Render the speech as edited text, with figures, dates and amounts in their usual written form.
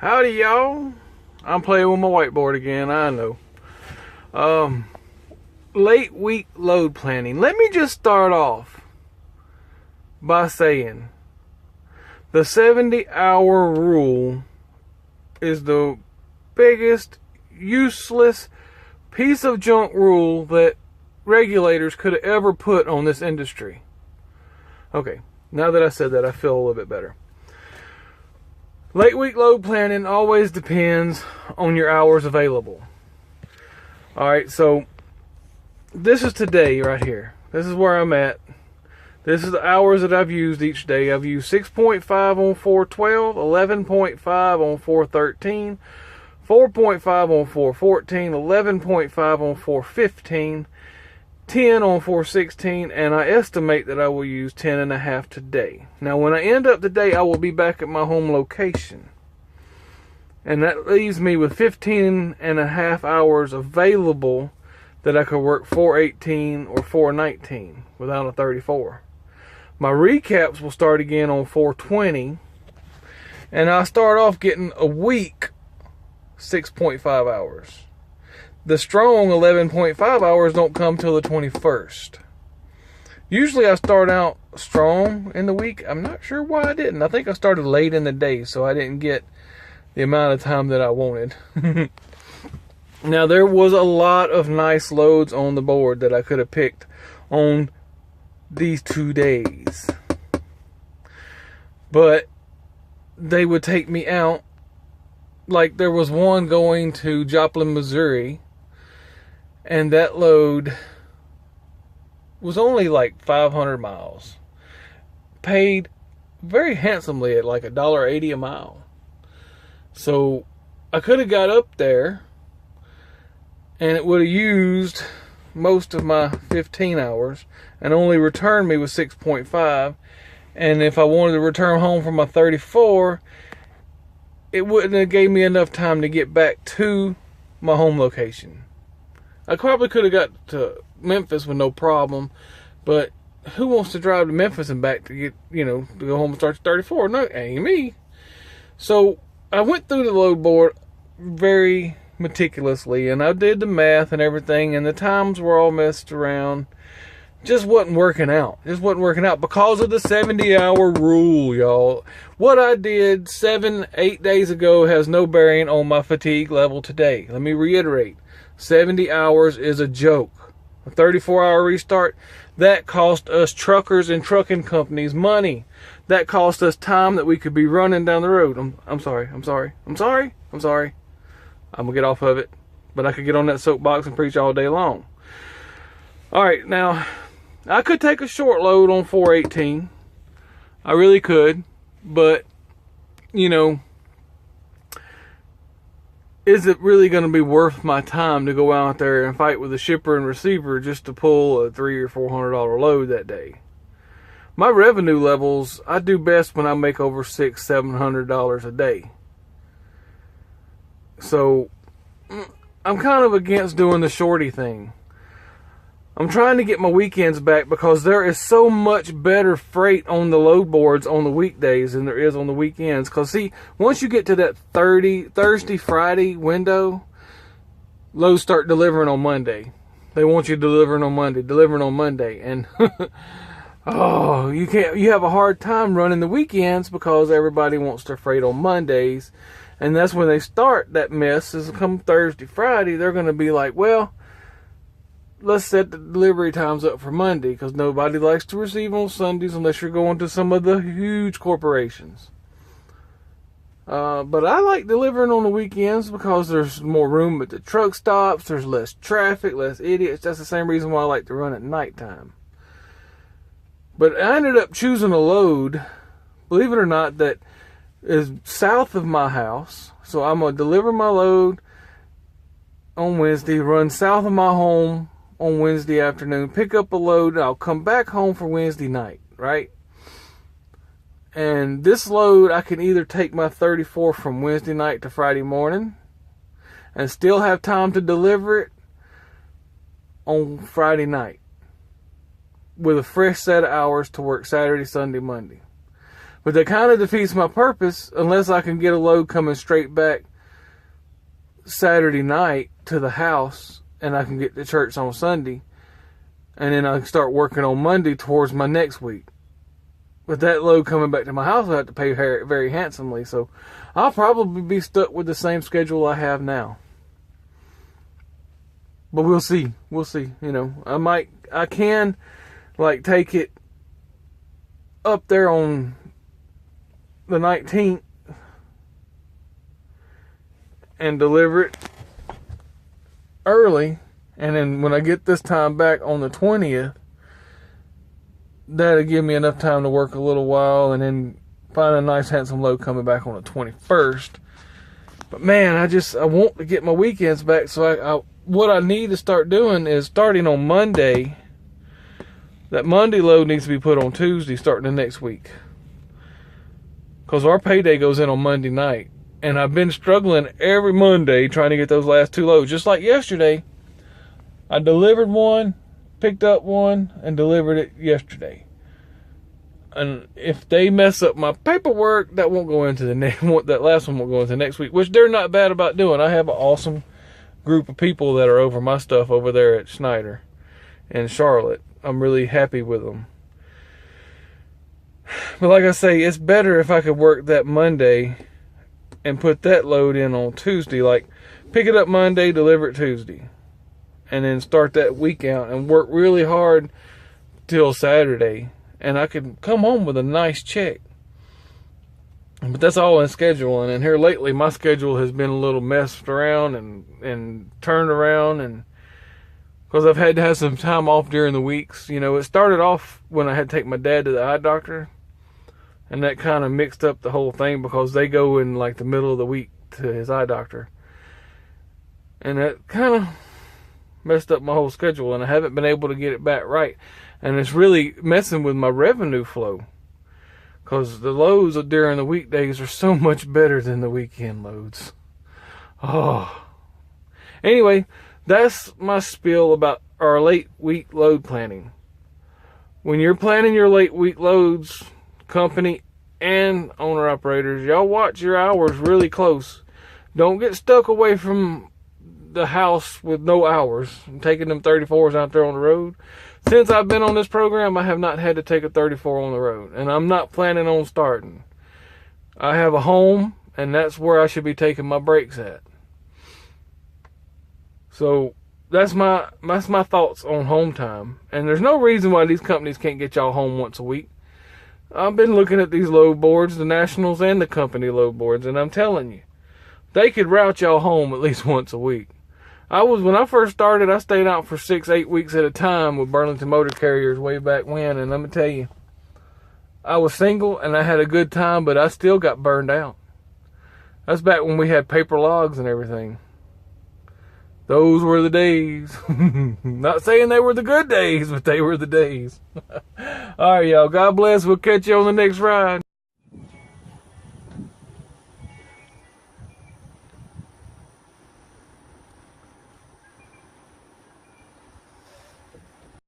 Howdy, y'all. I'm playing with my whiteboard again, I know. Late week load planning. Let me just start off by saying the 70-hour rule is the biggest useless piece of junk rule that regulators could have ever put on this industry. Okay, now that I said that, I feel a little bit better. Late week load planning always depends on your hours available. Alright, so this is today right here. This is where I'm at. This is the hours that I've used each day. I've used 6.5 on 412, 11.5 on 413, 4.5 on 414, 11.5 on 415, 10 on 416, and I estimate that I will use 10.5 today. Now, when I end up today, I will be back at my home location. And that leaves me with 15.5 hours available that I could work 418 or 419 without a 34. My recaps will start again on 420, and I'll start off getting a week 6.5 hours. The strong 11.5 hours don't come till the 21st. Usually I start out strong in the week. I'm not sure why I didn't. I think I started late in the day, so I didn't get the amount of time that I wanted. Now, there was a lot of nice loads on the board that I could have picked on these 2 days. But they would take me out. Like, there was one going to Joplin, Missouri, and that load was only like 500 miles. Paid very handsomely at like $1.80 a mile. So I could have got up there and it would have used most of my 15 hours and only returned me with 6.5. And if I wanted to return home for my 34, it wouldn't have gave me enough time to get back to my home location. I probably could have got to Memphis with no problem, but who wants to drive to Memphis and back to get, to go home and start to 34? No, ain't me. So I went through the load board very meticulously, and I did the math and everything, and the times were all messed around. Just wasn't working out. Just wasn't working out because of the 70-hour rule, y'all. What I did 7-8 days ago has no bearing on my fatigue level today. Let me reiterate. 70 hours is a joke. A 34-hour restart, that cost us truckers and trucking companies money. That cost us time that we could be running down the road. I'm sorry. I'm going to get off of it. But I could get on that soapbox and preach all day long. Alright, now, I could take a short load on 418. I really could. But, is it really going to be worth my time to go out there and fight with a shipper and receiver just to pull a $300 or $400 load that day? My revenue levels, I do best when I make over $600-700 a day. So I'm kind of against doing the shorty thing. I'm trying to get my weekends back because there is so much better freight on the load boards on the weekdays than there is on the weekends. Because, see, once you get to that Thursday, Friday window, loads start delivering on Monday. They want you delivering on Monday. And, oh, you have a hard time running the weekends because everybody wants their freight on Mondays. And that's when they start that mess. Is come Thursday, Friday, they're going to be like, well, let's set the delivery times up for Monday because nobody likes to receive on Sundays unless you're going to some of the huge corporations. But I like delivering on the weekends because there's more room at the truck stops, there's less traffic, less idiots. That's the same reason why I like to run at nighttime. But I ended up choosing a load, believe it or not, that is south of my house. So I'm going to deliver my load on Wednesday, run south of my home on Wednesday afternoon, pick up a load, and I'll come back home for Wednesday night, right? And this load, I can either take my 34 from Wednesday night to Friday morning and still have time to deliver it on Friday night with a fresh set of hours to work Saturday, Sunday, Monday. But that kind of defeats my purpose unless I can get a load coming straight back Saturday night to the house and I can get to church on Sunday. And then I can start working on Monday towards my next week. But that load coming back to my house, I have to pay very, very handsomely. So I'll probably be stuck with the same schedule I have now. But we'll see. We'll see. You know, I can like take it up there on the 19th and deliver it early. And then when I get this time back on the 20th, that'll give me enough time to work a little while and then find a nice handsome load coming back on the 21st. But man, I want to get my weekends back. So what I need to start doing is starting on Monday. That Monday load needs to be put on Tuesday starting the next week. Because our payday goes in on Monday night. And I've been struggling every Monday trying to get those last two loads. Just like yesterday, I delivered one, picked up one, and delivered it yesterday. And if they mess up my paperwork, that won't go into the next one. That last one won't go into next week, which they're not bad about doing. I have an awesome group of people that are over my stuff over there at Schneider and Charlotte. I'm really happy with them. But like I say, it's better if I could work that Monday and put that load in on Tuesday. Like, pick it up Monday, deliver it Tuesday. And then start that week out and work really hard till Saturday. And I could come home with a nice check. But that's all in scheduling. And here lately, my schedule has been a little messed around and turned around. And because I've had to have some time off during the weeks. You know, it started off when I had to take my dad to the eye doctor. And that kind of mixed up the whole thing because they go in like the middle of the week to his eye doctor. And that kind of messed up my whole schedule, and I haven't been able to get it back right. And it's really messing with my revenue flow. Because the loads during the weekdays are so much better than the weekend loads. Oh. Anyway, that's my spiel about our late week load planning. When you're planning your late week loads, company and owner operators, y'all watch your hours really close. Don't get stuck away from the house with no hours. I'm taking them 34s out there on the road. Since I've been on this program, I have not had to take a 34 on the road, and I'm not planning on starting. I have a home, and that's where I should be taking my breaks at. So that's my thoughts on home time. And there's no reason why these companies can't get y'all home once a week. I've been looking at these load boards, the Nationals and the company load boards, and I'm telling you, they could route y'all home at least once a week. When I first started, I stayed out for 6-8 weeks at a time with Burlington Motor Carriers way back when, and let me tell you, I was single and I had a good time, but I still got burned out. That's back when we had paper logs and everything. Those were the days. Not saying they were the good days, but they were the days. All right, y'all. God bless. We'll catch you on the next ride.